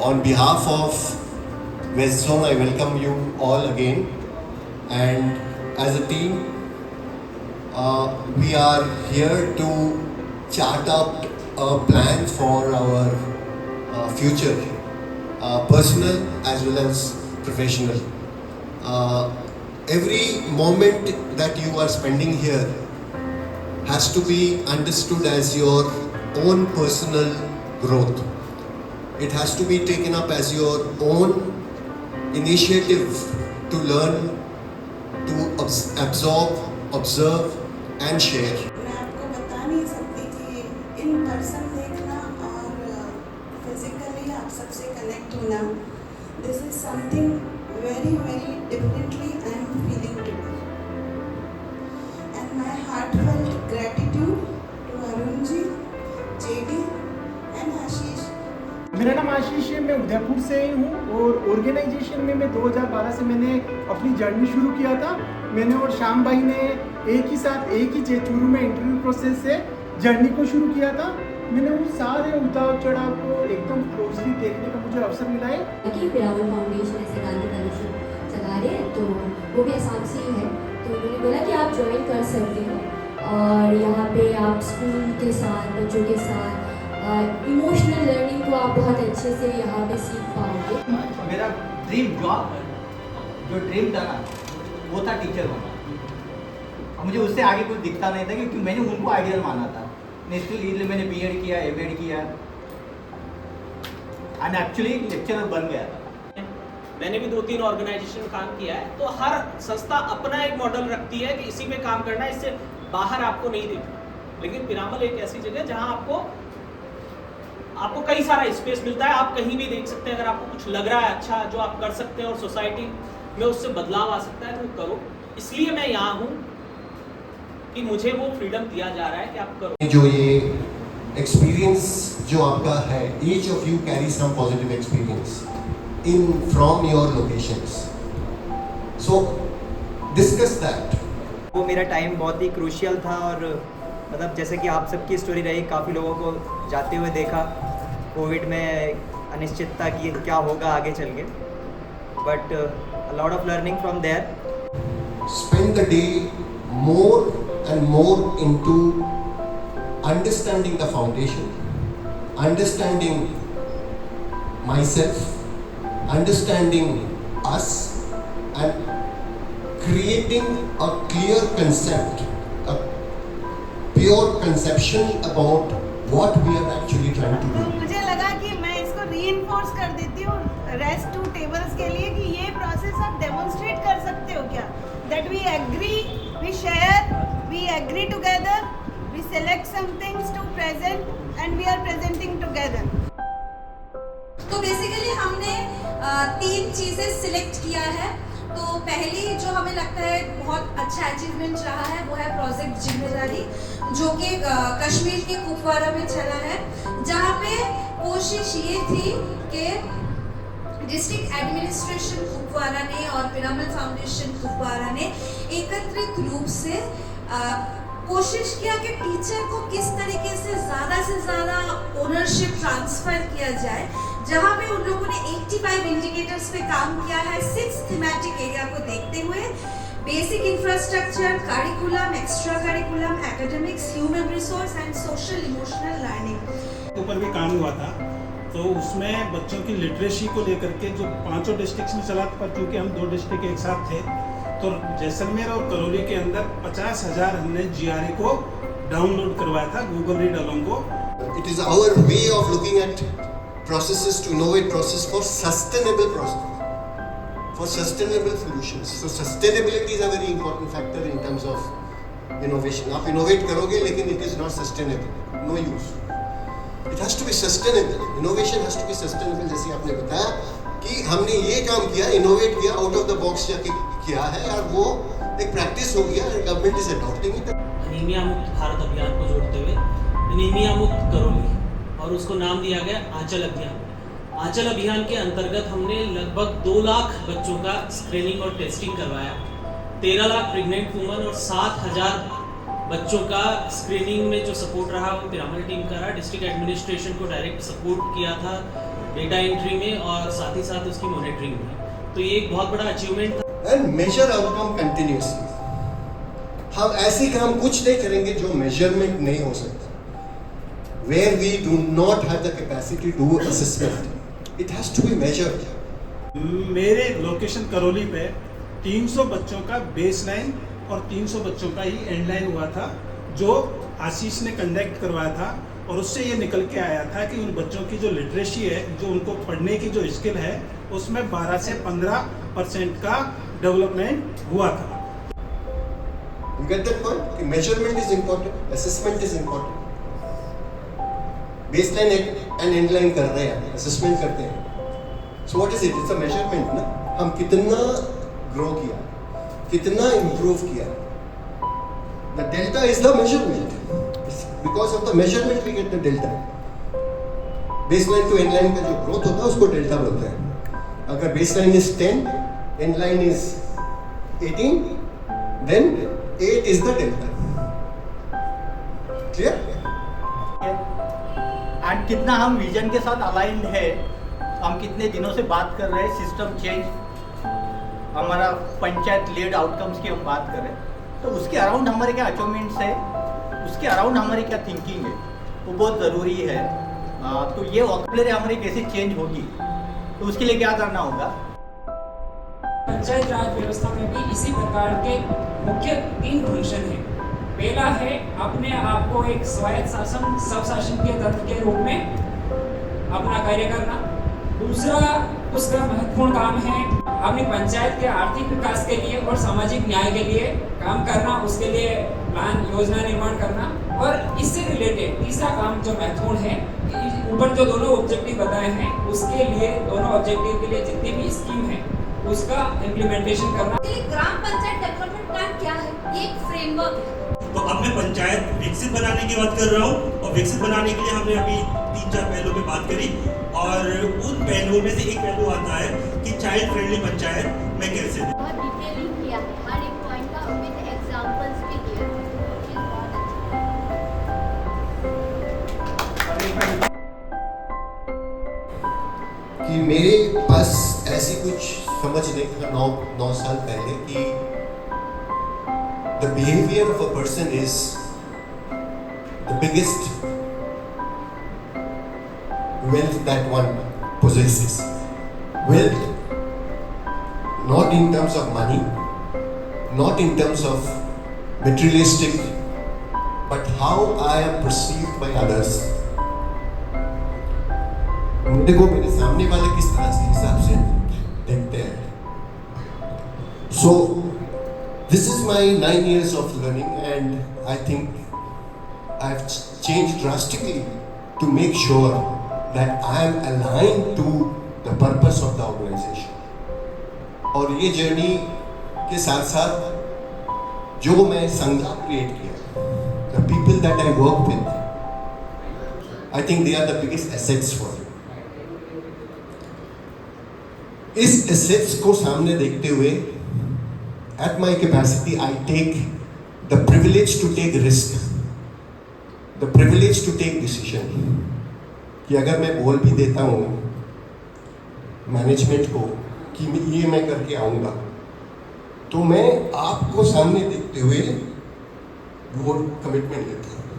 on behalf of West Zone, I welcome you all again. And as a team, we are here to chart out a plan for our future, personal as well as professional. Every moment that you are spending here has to be understood as your own personal growth. It has to be taken up as your own initiative to learn, to absorb, observe and share. मैं आपको बता नहीं सकती कि in person देखना और physically आप सबसे कनेक्ट होना, this is something very differently I am feeling today. And my heartfelt gratitude to Arun ji, JD and Ashish. मेरा नाम आशीष है, मैं उदयपुर से ही हूँ और ऑर्गेनाइजेशन में मैं 2012 से मैंने अपनी जर्नी शुरू किया था। मैंने और श्याम भाई ने एक ही चेचूरू में इंटरव्यू प्रोसेस से जर्नी को शुरू किया था। मैंने उन सारे उतार चढ़ाव को एकदम क्लोजली देखने का मुझे अवसर मिला है। कि पिरामल फाउंडेशन ऐसे गांधी कलेक्शन चला रहे हैं, तो वो भी आसाम से ही है, तो उन्होंने बोला कि आप ज्वाइन कर सकते हो और यहाँ पे आप स्कूल के साथ, बच्चों के साथ इमोशनल लर्निंग को आप बहुत अच्छे से यहाँ पे सीख पाओगे। मेरा ड्रीम जॉब, जो ड्रीम था ना, वो था टीचर होना। और मुझे उससे आगे कुछ दिखता नहीं था क्योंकि मैंने उनको आइडियल माना था। इसलिए मैंने बीएड किया, एमएड किया एंड एक्चुअली लेक्चरर बन गया था। मैंने भी 2-3 ऑर्गेनाइजेशन में काम किया है, तो हर संस्था अपना एक मॉडल रखती है कि इसी में काम करना है, इससे बाहर आपको नहीं देखना। लेकिन पिरामल एक ऐसी जगह है जहां आपको कई सारा स्पेस मिलता है, आप कहीं भी देख सकते हैं। अगर आपको कुछ लग रहा है अच्छा जो आप कर सकते हैं और सोसाइटी में उससे बदलाव आ सकता है तो करो। इसलिए मैं यहाँ हूँ कि मुझे वो फ्रीडम दिया जा रहा है कि आप करो। जो ये एक्सपीरियंस जो आपका है, each of you carry some positive experience from your locations. So discuss that. वो मेरा टाइम बहुत ही क्रूशियल था और मतलब जैसे कि आप सबकी स्टोरी रही, काफ़ी लोगों को जाते हुए देखा कोविड में, अनिश्चितता की क्या होगा आगे चल के, but a lot of learning from there. Spend the day more and more into understanding the foundation, understanding myself, understanding us, and creating a clear concept, a pure conception about what we are actually trying to do. मुझे लगा कि मैं इसको reinforce कर देती हूँ rest to tables के लिए कि ये प्रोसेस आप डेमोन्स्ट्रेट कर सकते हो क्या, that we agree, we share, we agree together, we select some things to present and we are presenting together. तो बेसिकली हमने 3 चीज़ें सिलेक्ट किया है। तो पहली जो हमें लगता है बहुत अच्छा अचीवमेंट रहा है वो है प्रोजेक्ट जिम्मेदारी, जो कि कश्मीर के कुपवारा में चला है, जहाँ पे कोशिश ये थी कि डिस्ट्रिक्ट एडमिनिस्ट्रेशन कुपवारा ने और पिरामल फाउंडेशन कुपवारा ने एकत्रित रूप से कोशिश किया कि टीचर को किस तरीके से ज़्यादा ओनरशिप ट्रांसफ़र किया जाए, जहाँ पे उन लोगों ने 85 इंडिकेटर्स पे काम किया है 6 थीमेटिक एरिया को देखते हुए। Basic infrastructure, curriculum, extra curriculum, academics, human resource and social emotional learning ऊपर भी काम हुआ था। तो उसमें बच्चों की लिटरेसी को लेकर के जो 5 डिस्ट्रिक्ट्स में चला, पर क्योंकि हम 2 डिस्ट्रिक्ट एक साथ थे तो जैसलमेर और करौली के अंदर 50,000 हमने GRE को डाउनलोड करवाया था गूगल रीड अलोंग को। It is our way of looking at processes to innovate process for sustainable process, for sustainable solutions. So sustainability is a very important factor in terms of innovation. आप innovate करोगे लेकिन it is not sustainable, no use. It has to be sustainable. Innovation has to be sustainable. जैसे आपने बताया कि हमने ये काम किया, इनोवेट किया, आउट ऑफ द बॉक्स किया है और वो एक प्रैक्टिस हो गया, government is adopting it. Anaemia मुक्त भारत अभियान को जोड़ते हुए अनीमिया मुक्त करौली, और उसको नाम दिया गया आंचल अभियान। आंचल अभियान के अंतर्गत हमने लगभग 2 लाख बच्चों का स्क्रीनिंग और टेस्टिंग करवाया, 13 लाख प्रेग्नेंट वुमन और 7,000 बच्चों का स्क्रीनिंग में जो सपोर्ट रहा वो पिरामल टीम का रहा। डिस्ट्रिक्ट एडमिनिस्ट्रेशन को डायरेक्ट सपोर्ट किया था, डेटा एंट्री में और साथ ही साथ उसकी मॉनिटरिंग में। तो ये एक बहुत बड़ा अचीवमेंट था। And major outcome continuously. हम ऐसे काम कुछ नहीं करेंगे जो मेजरमेंट नहीं हो सकता। Where we do not have the capacity to do assessment, it has to be measured. मेरे लोकेशन करौली पे 300 बच्चों का बेसलाइन और 300 बच्चों का ही एंडलाइन हुआ था, जो आशीष ने कंडक्ट करवाया था। और उससे ये निकल के आया था कि उन बच्चों की जो लिटरेसी है, जो उनको पढ़ने की जो स्किल है, उसमें 12 से 15% का डेवलपमेंट हुआ था। You get that point? Measurement is important, assessment is important. Baseline and endline कर रहे हैं, असेसमेंट करते हैं। So what is it? It's a measurement ना। हम कितना ग्रो किया, कितना इंप्रूव किया। The delta is the measurement. Because of the measurement we get the delta. Baseline to endline का जो ग्रोथ होता है उसको डेल्टा बोलते हैं। अगर baseline is 10, endline is 18, then 8 is the delta. Clear? And कितना हम विजन के साथ अलाइंड है, हम कितने दिनों से बात कर रहे हैं सिस्टम चेंज, हमारा पंचायत लेड आउटकम्स की हम बात कर रहे हैं, तो उसके अराउंड हमारे क्या अचीवमेंट्स है, उसके अराउंड हमारी क्या थिंकिंग है, वो बहुत ज़रूरी है। तो ये वॉकअबलरी हमारी कैसे चेंज होगी, तो उसके लिए क्या करना होगा। पंचायत राज व्यवस्था में भी इसी प्रकार के मुख्य 3 फंक्शन हैं। पहला है अपने आप को एक स्वायत्त शासन सब शासकीय तंत्र के रूप में अपना कार्य करना। दूसरा उसका महत्वपूर्ण काम है अपनी पंचायत के आर्थिक विकास के लिए और सामाजिक न्याय के लिए काम करना, उसके लिए प्लान योजना निर्माण करना। और इससे रिलेटेड तीसरा काम जो महत्वपूर्ण है, ऊपर जो दोनों ऑब्जेक्टिव बताए हैं उसके लिए, दोनों ऑब्जेक्टिव के लिए जितनी भी स्कीम है उसका इम्प्लीमेंटेशन करना। ग्राम पंचायत डेवलपमेंट प्लान क्या है? ये एक फ्रेमवर्क है। तो अब मैं पंचायत विकसित बनाने की बात कर रहा हूँ, और विकसित बनाने के लिए हमने अभी 3-4 पहलुओं पे बात करी, और उन पहलुओं में से एक पहलू आता है कि चाइल्ड फ्रेंडली पंचायत में कैसे दें। बहुत डिटेलिंग किया है हर एक पॉइंट का, विद एग्जांपल्स भी दिए हैं, which is बहुत अच्छा। कि मेरे पास ऐसी कुछ समझ नहीं था 9 साल पहले कि the behavior of a person is the biggest wealth that one possesses. Wealth not in terms of money, not in terms of materialistic, but how I am perceived by others. देखो मेरे सामने वाले किस तरह से हिसाब से देखते हैं। So this is my 9 years of learning, and I think I've changed drastically to make sure that I am aligned to the purpose of the organization. और ये जर्नी के साथ साथ जो मैं संघ क्रिएट किया, the people that I work with, I think they are the biggest assets for me. इस assets को सामने देखते हुए, at my capacity, I take the privilege to take risk, the privilege to take decision. कि अगर मैं बोल भी देता हूँ मैनेजमेंट को कि ये मैं करके आऊँगा, तो मैं आपको सामने देखते हुए वो कमिटमेंट लेता हूँ।